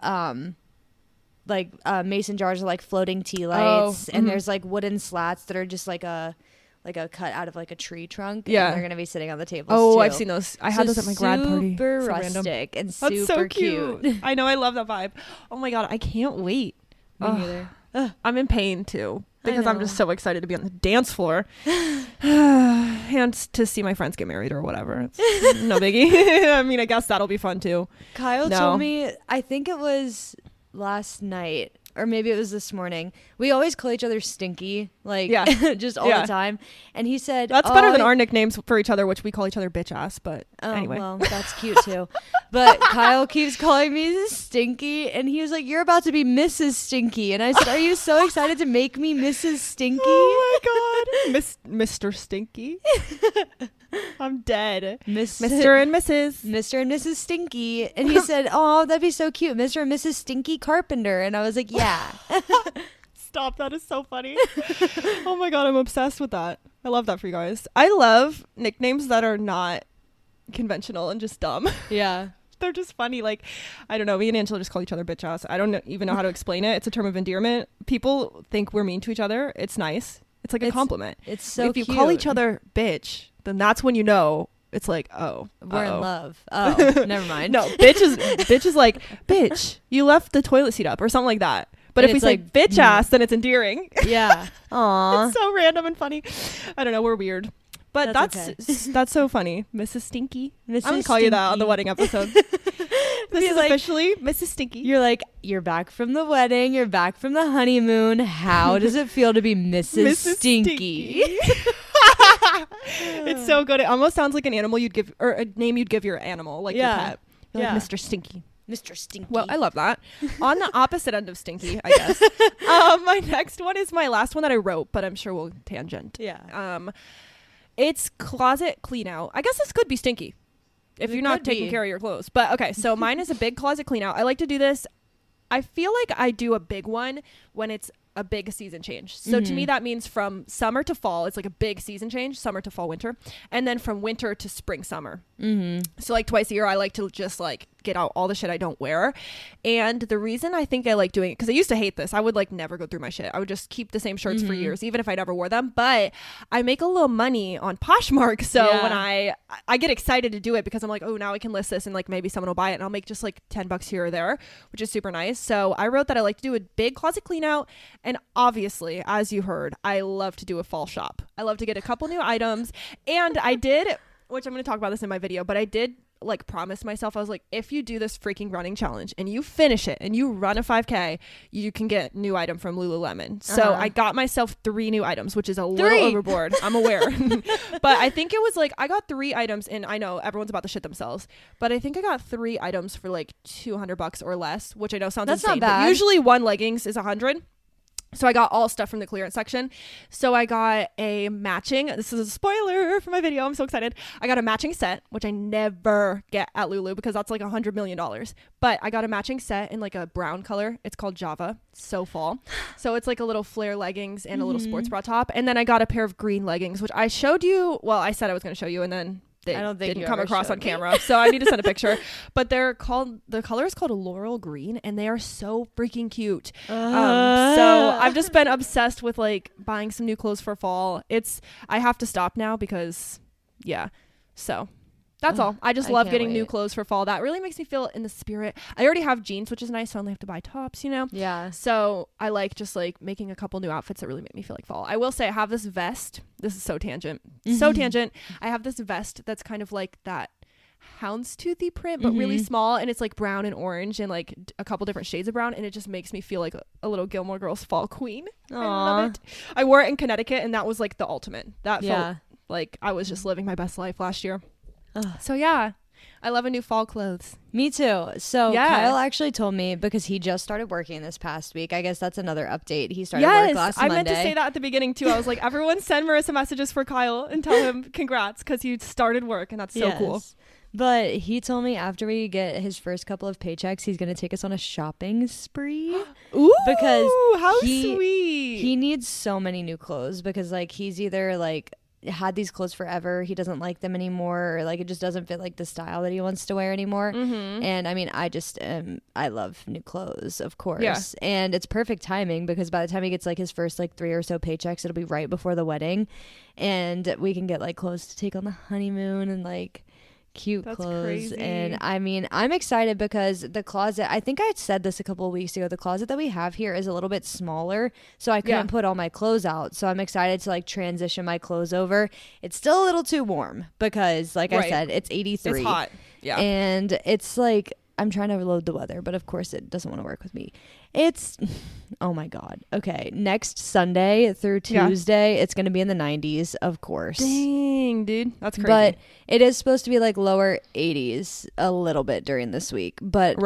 like mason jars of like floating tea lights, and there's like wooden slats that are just like a cut out of like a tree trunk. And they're gonna be sitting on the tables too. I've seen those. I had those at my grad party. Super rustic and super so cute. I know, I love that vibe. Oh my god, I can't wait. Me neither. I'm in pain too because I'm just so excited to be on the dance floor and to see my friends get married or whatever. It's no biggie. I mean, I guess that'll be fun too. Kyle told me, I think it was last night or maybe it was this morning, we always call each other Stinky, like just all the time. And he said that's better than our nicknames for each other, which we call each other bitch ass, but anyway. Well, that's cute too. But Kyle keeps calling me Stinky, and he was like, you're about to be Mrs. Stinky. And I said, are you so excited to make me Mrs. Stinky? Oh my god. Mr. Stinky. I'm dead. Mr. and Mrs. Stinky. And he said, oh, that'd be so cute, Mr. and Mrs. Stinky Carpenter. And I was like, yeah. Stop. That is so funny. Oh my God. I'm obsessed with that. I love that for you guys. I love nicknames that are not conventional and just dumb. Yeah. They're just funny. Like, I don't know. Me and Angela just call each other bitch ass. I don't even know how to explain it. It's a term of endearment. People think we're mean to each other. It's nice. It's like a compliment. It's so if you call each other bitch, then that's when you know it's like, oh, we're in love. Oh, never mind. No, bitch is like, bitch, you left the toilet seat up or something like that. But if we say bitch ass, then it's endearing. Yeah. Aw. It's so random and funny. I don't know. We're weird. But that's so funny. Mrs. Stinky. I'm going to call you that on the wedding episode. This is officially Mrs. Stinky. You're like, you're back from the wedding. You're back from the honeymoon. How does it feel to be Mrs. Stinky? It's so good. It almost sounds like an animal you'd give, or a name you'd give your animal, like your pet. You're like Mr. Stinky. Mr. Stinky. Well, I love that. On the opposite end of Stinky, I guess. My next one is my last one that I wrote, but I'm sure we'll tangent. Yeah. It's closet clean out. I guess this could be stinky if you're not taking care of your clothes. But okay, so mine is a big closet clean out. I like to do this. I feel like I do a big one when it's a big season change. So to me, that means from summer to fall, it's like a big season change, summer to fall, winter. And then from winter to spring, summer. So like twice a year, I like to just like get out all the shit I don't wear. And the reason I think I like doing it, because I used to hate this, I would like never go through my shit. I would just keep the same shirts for years, even if I never wore them. But I make a little money on Poshmark. So when I get excited to do it because I'm like, oh, now I can list this and like maybe someone will buy it and I'll make just like $10 here or there, which is super nice. So I wrote that I like to do a big closet clean out. And obviously, as you heard, I love to do a fall shop. I love to get a couple new items. And I did, which I'm going to talk about this in my video, but I did like promise myself, I was like, if you do this freaking running challenge and you finish it and you run a 5K, you can get new item from Lululemon. So I got myself 3 new items, which is a little overboard. I'm aware. But I think it was like, I got 3 items, and I know everyone's about to shit themselves, but I think I got 3 items for like $200 or less, which I know sounds insane. Not bad. But usually one leggings is $100. So I got all stuff from the clearance section. So I got a matching, this is a spoiler for my video, I'm so excited. I got a matching set, which I never get at Lulu because that's like $100 million. But I got a matching set in like a brown color. It's called Java. So fall. So it's like a little flare leggings and a little sports bra top. And then I got a pair of green leggings, which I showed you. Well, I said I was going to show you, and then I don't think didn't come across on camera, so I need to send a picture. But the color is called Laurel Green, and they are so freaking cute. So I've just been obsessed with like buying some new clothes for fall. I have to stop now because so that's all. I just love getting new clothes for fall. That really makes me feel in the spirit. I already have jeans, which is nice, so I only have to buy tops, Yeah. So I like just like making a couple new outfits that really make me feel like fall. I will say I have this vest. This is so tangent. So tangent. I have this vest that's kind of like that houndstoothy print, but really small, and it's like brown and orange and like a couple different shades of brown, and it just makes me feel like a little Gilmore Girls fall queen. Aww. I love it. I wore it in Connecticut, and that was like the ultimate. That felt like I was just living my best life last year. So yeah, I love a new fall clothes. Me too. So Kyle actually told me, because he just started working this past week. I guess that's another update. He started work last Monday. I meant to say that at the beginning too. I was like, everyone send Marissa messages for Kyle and tell him congrats because he started work, and that's so cool. But he told me after we get his first couple of paychecks, he's going to take us on a shopping spree. Ooh, because how sweet. He needs so many new clothes because like he's either like had these clothes forever, he doesn't like them anymore, or like it just doesn't fit like the style that he wants to wear anymore. And I mean, I love new clothes, of course, and it's perfect timing because by the time he gets like his first like 3 or so paychecks, it'll be right before the wedding, and we can get like clothes to take on the honeymoon and like cute clothes. Crazy. And I mean, I'm excited because the closet, I think I had said this a couple of weeks ago, the closet that we have here is a little bit smaller, so I couldn't put all my clothes out. So I'm excited to like transition my clothes over. It's still a little too warm because like I said, it's 83. It's hot. Yeah. And it's like, I'm trying to load the weather, but of course it doesn't want to work with me. It's, oh my God. Okay. Next Sunday through Tuesday, it's going to be in the 90s, of course. Dang, dude. That's crazy. But it is supposed to be like lower 80s a little bit during this week. But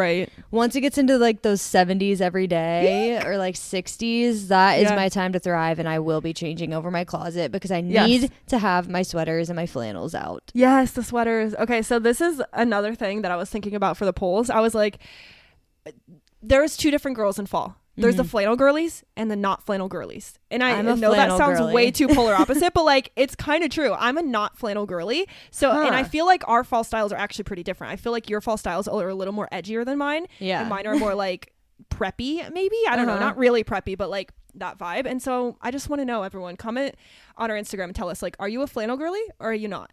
once it gets into like those 70s every day or like 60s, that is my time to thrive. And I will be changing over my closet because I need to have my sweaters and my flannels out. Yes, the sweaters. Okay. So this is another thing that I was thinking about for the polls. I was like, there's 2 different girls in fall. There's the flannel girlies and the not flannel girlies. And I know that sounds girly. way too polar opposite, but like it's kind of true. I'm a not flannel girly. So, and I feel like our fall styles are actually pretty different. I feel like your fall styles are a little more edgier than mine. Yeah. And mine are more like preppy, maybe. I don't know. Not really preppy, but like that vibe. And so I just want to know, everyone, comment on our Instagram and tell us, like, are you a flannel girly or are you not?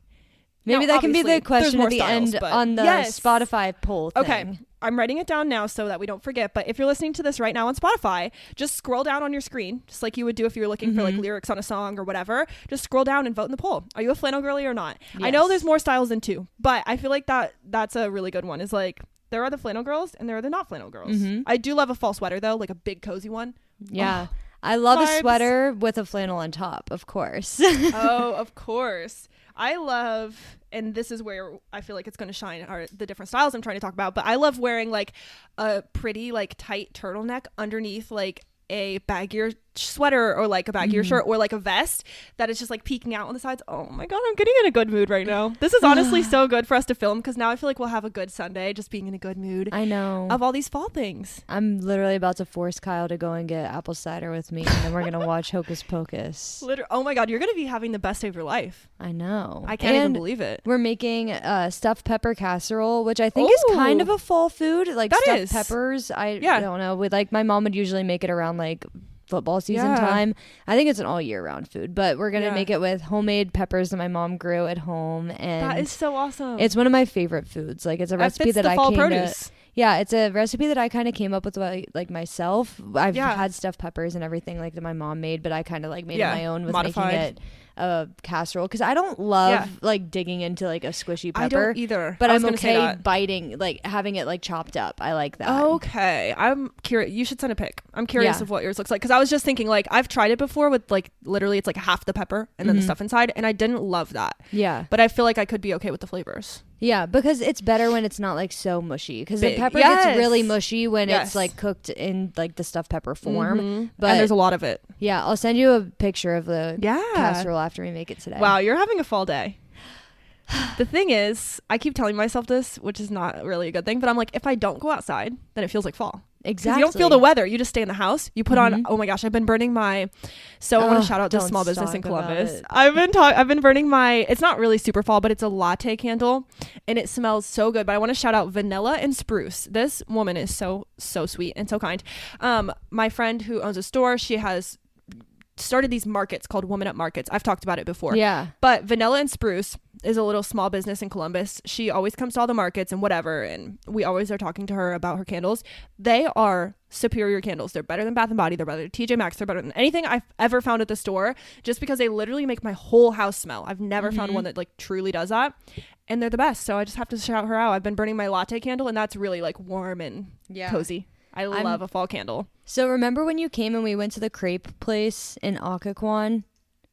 Maybe that can be the question at the end on the Spotify poll thing. Okay. I'm writing it down now so that we don't forget. But if you're listening to this right now on Spotify, just scroll down on your screen, just like you would do if you were looking for like lyrics on a song or whatever. Just scroll down and vote in the poll. Are you a flannel girly or not? Yes. I know there's more styles than two, but I feel like that's a really good one. Is like there are the flannel girls and there are the not flannel girls. I do love a fall sweater though, like a big cozy one. Yeah. I love a sweater with a flannel on top, of course. Oh, of course. I love, and this is where I feel like it's going to shine, are the different styles I'm trying to talk about, but I love wearing like a pretty like tight turtleneck underneath like a baggier sweater or like a baggier shirt or like a vest that is just like peeking out on the sides. Oh my god, I'm getting in a good mood right now. This is honestly so good for us to film because now I feel like we'll have a good Sunday just being in a good mood. I know. Of all these fall things. I'm literally about to force Kyle to go and get apple cider with me and then we're gonna watch Hocus Pocus. Oh my god, you're gonna be having the best day of your life. I know. I can't even believe it. We're making stuffed pepper casserole, which I think is kind of a fall food. Like that stuffed peppers. I don't know. With like my mom would usually make it around like football season time. I think it's an all year round food, but we're gonna make it with homemade peppers that my mom grew at home, and that is so awesome. It's one of my favorite foods. Like it's a recipe that I came to. Yeah, it's a recipe that I kind of came up with like myself. I've had stuffed peppers and everything like that my mom made, but I kind of like made it my own with making it a casserole because I don't love like digging into like a squishy pepper. I don't either. But I'm okay biting, like having it like chopped up. I like that. Okay. I'm curious. You should send a pic. I'm curious of what yours looks like because I was just thinking like I've tried it before with like literally it's like half the pepper and then the stuff inside and I didn't love that. Yeah. But I feel like I could be okay with the flavors. Yeah, because it's better when it's not like so mushy because the pepper gets really mushy when it's like cooked in like the stuffed pepper form. But and there's a lot of it. Yeah, I'll send you a picture of the casserole after we make it today. Wow, you're having a fall day. The thing is, I keep telling myself this, which is not really a good thing, but I'm like, if I don't go outside, then it feels like fall. Exactly. You don't feel the weather. You just stay in the house. You put on, oh my gosh, I've been burning my, I want to shout out to small business in Columbus. I've been burning my, it's not really super fall, but it's a latte candle and it smells so good. But I want to shout out Vanilla and Spruce. This woman is so sweet and so kind. My friend who owns a store, she has started these markets called Woman Up Markets. I've talked about it before. Yeah. But Vanilla and Spruce is a little small business in Columbus. She always comes to all the markets and whatever, and we always are talking to her about her candles. They are superior candles. They're better than Bath & Body. They're better than TJ Maxx. They're better than anything I've ever found at the store just because they literally make my whole house smell. I've never found one that like truly does that. And they're the best. So I just have to shout her out. I've been burning my latte candle and that's really like warm and cozy. I love a fall candle. So remember when you came and we went to the crepe place in Occoquan?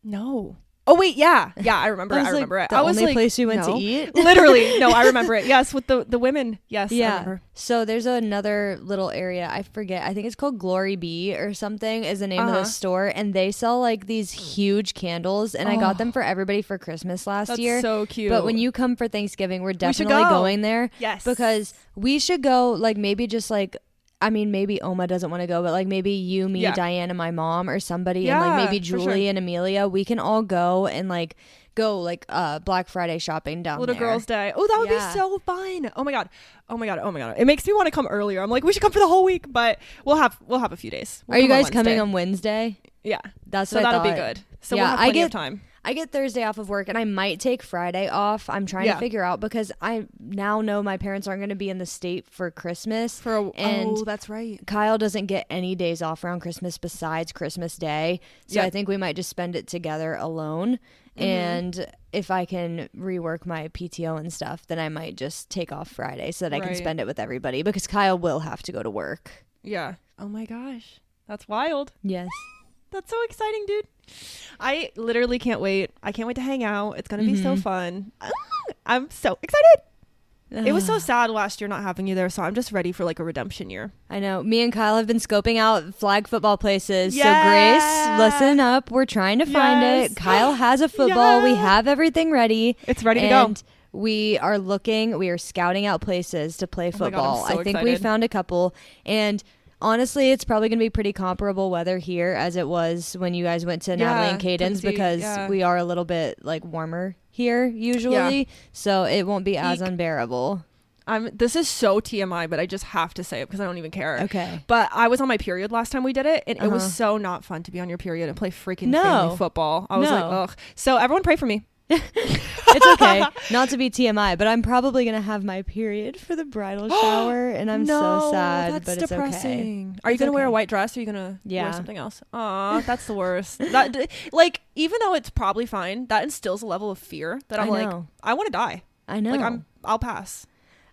No. Oh wait, yeah, I remember it. I remember it. The only place you went to eat. Literally, no, I remember it. Yes, with the women. Yes, yeah. I remember. So there's another little area. I forget. I think it's called Glory Bee or something is the name of the store, and they sell like these huge candles, and I got them for everybody for Christmas last year. So cute. But when you come for Thanksgiving, we're definitely going there. Yes, because we should go. Like maybe just like. I mean, maybe Oma doesn't want to go, but like maybe you, me, Diane, and my mom or somebody, and like maybe Julie and Amelia, we can all go and like go like Black Friday shopping down Little there. Girls Day. Oh, that would be so fun. Oh my god. It makes me want to come earlier. I'm like, we should come for the whole week, but we'll have a few days. Are you guys coming on Wednesday? Yeah, that's so that'll be good. So we'll have plenty of time. I get Thursday off of work and I might take Friday off. I'm trying to figure out because I now know my parents aren't going to be in the state for Christmas. Oh, that's right. Kyle doesn't get any days off around Christmas besides Christmas Day. So I think we might just spend it together alone. And if I can rework my PTO and stuff, then I might just take off Friday so that I can spend it with everybody because Kyle will have to go to work. Yeah. Oh my gosh. That's wild. Yes. That's so exciting, dude. I literally can't wait. I can't wait to hang out. It's going to be so fun. I'm so excited. It was so sad last year not having you there, so I'm just ready for like a redemption year. I know. Me and Kyle have been scoping out flag football places. So Grace, listen up. We're trying to find it. Kyle has a football. We have everything ready. It's ready to go. We are scouting out places to play football. God, I'm so I think excited. we found a couple, and Honestly, it's probably going to be pretty comparable weather here as it was when you guys went to Natalie and Caden's, because we are a little bit like warmer here usually. So it won't be as unbearable. This is so TMI, but I just have to say it because I don't even care. Okay. But I was on my period last time we did it, and it was so not fun to be on your period and play freaking family football. I was like, ugh. So everyone pray for me. It's okay. Not to be TMI, but I'm probably going to have my period for the bridal shower, and I'm so sad, but it's depressing. Okay. Are you going to wear a white dress, or are you going to wear something else? Aw, that's the worst. That, like, even though it's probably fine, that instills a level of fear that I'm like, I want to die. I know. Like, I'll pass.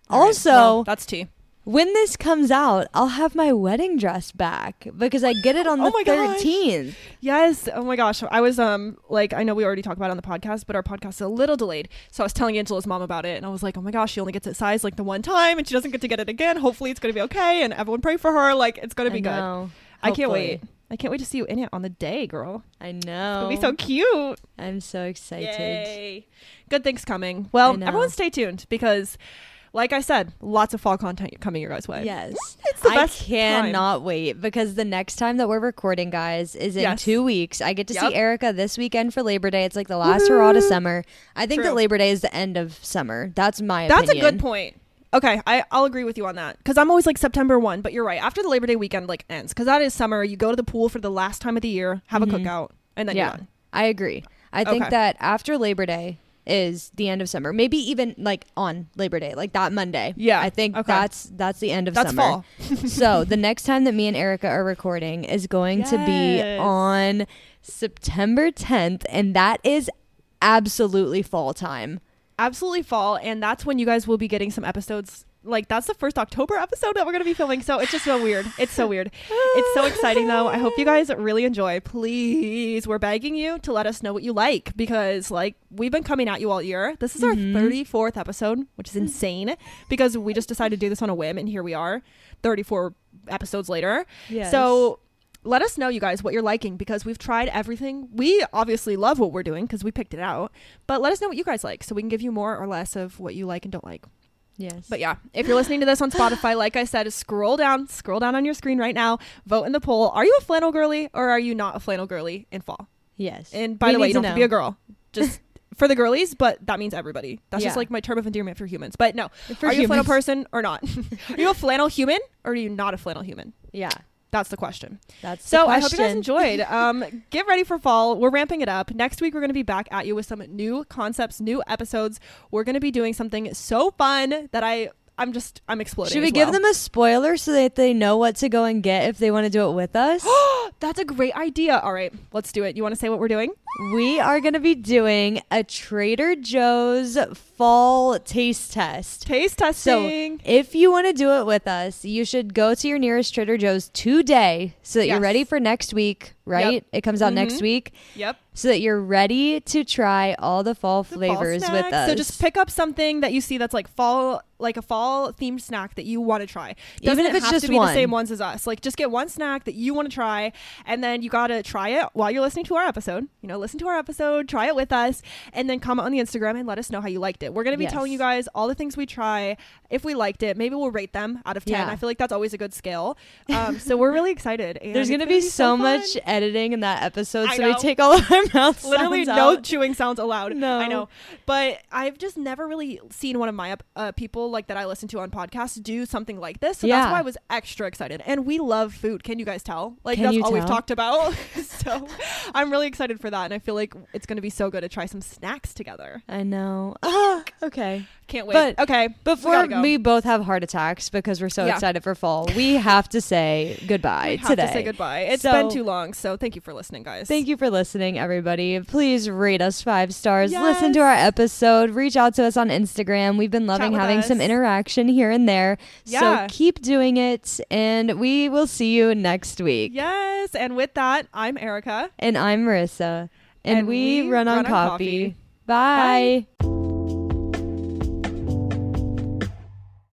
Also, well, that's tea. When this comes out, I'll have my wedding dress back because I get it on the 13th. Gosh. Yes. Oh my gosh. I was like, I know we already talked about it on the podcast, but our podcast is a little delayed. So I was telling Angela's mom about it, and I was like, oh my gosh, she only gets it sized like the one time, and she doesn't get to get it again. Hopefully it's going to be okay, and everyone pray for her. Like, it's going to be good. I can't wait. I can't wait to see you in it on the day, girl. I know. It'll be so cute. I'm so excited. Yay. Good things coming. Well, everyone stay tuned because, like I said, lots of fall content coming your guys' way. Yes. It's the best I cannot wait because the next time that we're recording, guys, is in 2 weeks. I get to see Erica this weekend for Labor Day. It's like the last hurrah to summer. I think that Labor Day is the end of summer. That's my opinion. That's a good point. Okay, I'll agree with you on that because I'm always like September 1, but you're right. After the Labor Day weekend like ends, because that is summer, you go to the pool for the last time of the year, have a cookout, and then you're done. I agree. I think that after Labor Day is the end of summer, maybe even like on Labor Day, like that Monday. Yeah, I think that's the end of summer. That's fall. So the next time that me and Erica are recording is going to be on September 10th, and that is absolutely fall time. Absolutely fall, and that's when you guys will be getting some episodes. Like, that's the first October episode that we're going to be filming, so it's just so weird. It's so weird. It's so exciting, though. I hope you guys really enjoy. Please, we're begging you to let us know what you like, because, like, we've been coming at you all year. This is our 34th episode, which is insane, because we just decided to do this on a whim, and here we are, 34 episodes later. Yes. So let us know, you guys, what you're liking, because we've tried everything. We obviously love what we're doing because we picked it out, but let us know what you guys like so we can give you more or less of what you like and don't like. Yes. But yeah, if you're listening to this on Spotify, like I said, scroll down on your screen right now. Vote in the poll. Are you a flannel girly or are you not a flannel girly in fall? Yes. And by the way, you don't have to be a girl. Just for the girlies, but that means everybody. That's just like my term of endearment for humans. But no, are you a flannel person or not? Are you a flannel human or are you not a flannel human? Yeah. That's the question. That's the question. I hope you guys enjoyed. Get ready for fall. We're ramping it up. Next week, we're going to be back at you with some new concepts, new episodes. We're going to be doing something so fun that I'm exploding. Should we give them a spoiler so that they know what to go and get if they want to do it with us? That's a great idea. All right, let's do it. You want to say what we're doing? We are going to be doing a Trader Joe's fall taste test. Taste testing. So if you want to do it with us, you should go to your nearest Trader Joe's today so that you're ready for next week, right? Yep. It comes out next week. Yep. So that you're ready to try all the fall flavors with us. So just pick up something that you see that's like fall, like a fall themed snack that you want to try. Even if it's just one. The same ones as us. Like, just get one snack that you want to try, and then you got to try it while you're listening to our episode. You know, listen to our episode, try it with us, and then comment on the Instagram and let us know how you liked it. We're going to be telling you guys all the things we try. If we liked it, maybe we'll rate them out of 10. Yeah. I feel like that's always a good scale. So we're really excited. And there's going to be so much editing in that episode, so we take all of our mouth literally sounds no out. Chewing sounds allowed. No. I know. But I've just never really seen one of my people like that I listen to on podcasts do something like this. So that's why I was extra excited. And we love food. Can you guys tell? Like, that's all we've talked about. So I'm really excited for that. And I feel like it's going to be so good to try some snacks together. I know. Okay. Can't wait. But okay. Before we both have heart attacks because we're so excited for fall, we have to say goodbye today. We have to say goodbye. It's been too long. So thank you for listening, guys. Thank you for listening, everybody. Please rate us 5 stars. Yes. Listen to our episode. Reach out to us on Instagram. We've been loving having some interaction here and there. Yeah. So keep doing it. And we will see you next week. Yes. And with that, I'm Erica. And I'm Marissa. And we run on coffee. Bye.